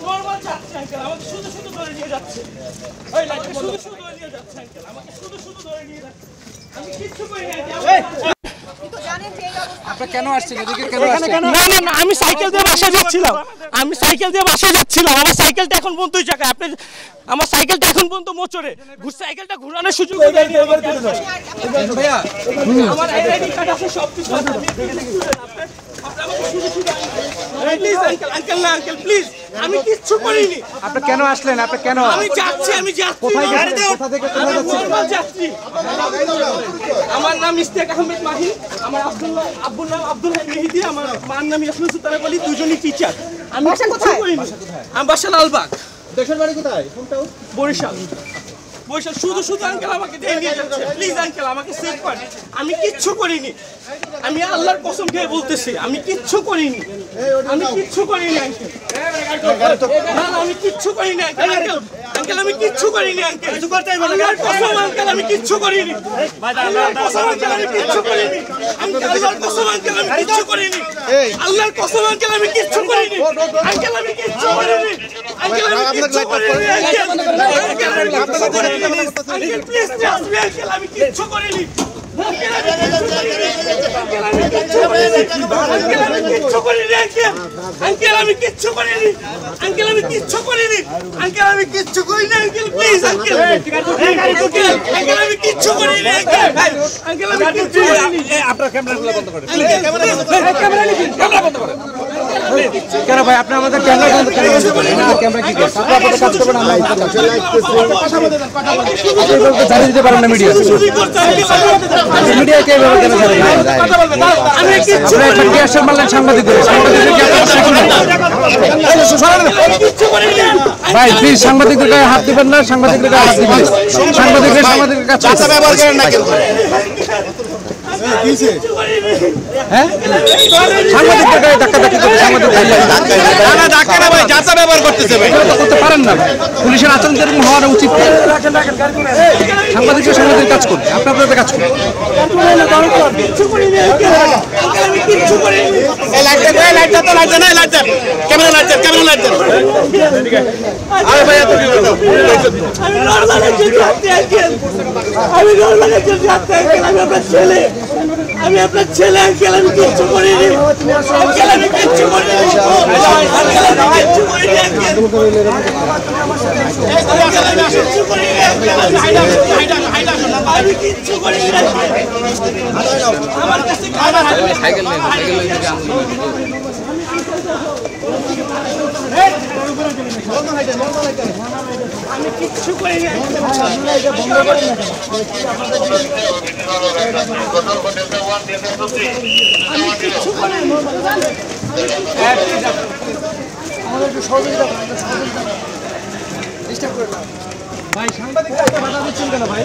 Normal যাচ্ছে uncle, আমাকে শুধু শুধু ধরে নিয়ে যাচ্ছে। ওই লাইটটা শুধু শুধু ধরে নিয়ে যাচ্ছে আঙ্কেল, আমাকে শুধু শুধু ধরে নিয়ে যাচ্ছে। আমি কিচ্ছু করি না আঙ্কেল। আপনি কেন আসছেন এদিকে? কেন আসছেন? না না না, আমি সাইকেল দিয়ে বাসায় যাচ্ছিলাম। আমি সাইকেল দিয়ে বাসায় যাচ্ছিলাম। আমার সাইকেলটা এখন পর্যন্ত ওই জায়গায়। আপনি আমার সাইকেলটা এখন পর্যন্ত মোচড়ে। সাইকেলটা ঘোরানোর সুযোগ দেয়নি। ভাইয়া আমার আইডি কার্ড আছে, সব কিছু আছে। আমি কিচ্ছু করিনি। আপনি কেন আসলেন? আপনি কেন? আমি যাচ্ছি, আমি যাচ্ছি। কোথায় যাচ্ছেন? আমার নাম ইশতিয়াক আহমেদ মাহি, আমার আব্বুর নাম আব্দুল হাই মেহেদি, আমার মার নাম ইয়াসমিন সুলতানা বলি, দুজনই টিচার। আমি কিচ্ছু করিনি। আমি বাসা লালবাগ। দেশের বাড়ি কোথায়? বরিশাল। বরিশাল। শুধু শুধু আঙ্কেল আমাকে দিয়ে নিয়ে যাচ্ছে। প্লিজ আঙ্কেল, আমাকে সেভ করেন। আমি কিচ্ছু করিনি। আমি আল্লাহর কসম খেয়ে বলতেছি, আমি কিচ্ছু করিনি। আমি কিচ্ছু করিনি আঙ্কেল। না না, আমি কিচ্ছু করিনি আঙ্কেল। আঙ্কেল আমি কিচ্ছু করিনি আঙ্কেল। আল্লাহর কসম আঙ্কেল, আমি কিচ্ছু করিনি। আল্লাহর কসম আঙ্কেল, আমি কিচ্ছু করিনি। আল্লাহর কসম আঙ্কেল, আমি কিচ্ছু করিনি। আল্লাহর কসম আঙ্কেল, আমি কিচ্ছু করিনি। আঙ্কেল আমি কিচ্ছু করিনি। আঙ্কেল আমি কিচ্ছু করিনি। Uncle please trust me uncle, আমি কিচ্ছু করিনি। আঙ্কেল আমি কিচ্ছু করিনি। আঙ্কেল আমি কিচ্ছু করিনি। আঙ্কেল আমি কিচ্ছু করিনি। Uncle please uncle. আঙ্কেল আমি কিচ্ছু করিনি। আঙ্কেল আমি কিচ্ছু করিনি। আপনার ক্যামেরাগুলো বন্ধ করেন। ক্যামেরা বন্ধ করেন। কেন ভাই আপনি আমাদের ক্যামেরা বন্ধ করেন? ক্যামেরা কি করছে? আপনি আপনাদের কাজ করবেন, আমরা জানিয়ে দিতে পারেন না মিডিয়া। মিডিয়া কে ভাবে কেন জানেন? আমি কিচ্ছু আপনি একটা গ্যাস মারলেন সাংবাদিকদের। সাংবাদিকদের কি আপনারা শিখুন? ভাই প্লিজ সাংবাদিকদের গায়ে হাত দিবেন না। সাংবাদিকদের গায়ে হাত দিবেন। সাংবাদিকদের কাছে ব্যবহার করেন না কেন? হ্যাঁ সাংবাদিকদের গায়ে ধাক্কা ধাক্কি করে ধাক্কা না ভাই, যাতা ব্যবহার করতেছে ভাই। এটা তো করতে পারেন না। পুলিশের আচরণ যেরকম হওয়া উচিত। সাংবাদিকের কাজ করবে, আপনাদের কাজ করবে। আরে ভাই এত কি বলছো? আমি নরমাল একজন যাত্রী আঙ্কেল। আমি নরমাল একজন যাত্রী আঙ্কেল। আমি আপনার ছেলে। আমি আপনার ছেলে আঙ্কেল। আমি কিচ্ছু করিনি আঙ্কেল। আমি কিচ্ছু করিনি আঙ্কেল। আমি কিচ্ছু করিনি আঙ্কেল। আমি কিচ্ছু করিনি আঙ্কেল। আমি কিচ্ছু করিনি আঙ্কেল। আমার কাছে সাইকেল নেই। আমি কিচ্ছু করিনি আঙ্কেল। আমি কিচ্ছু করিনি। ভাই সাংবাদিকরা বাধা দিচ্ছেন কেন ভাই?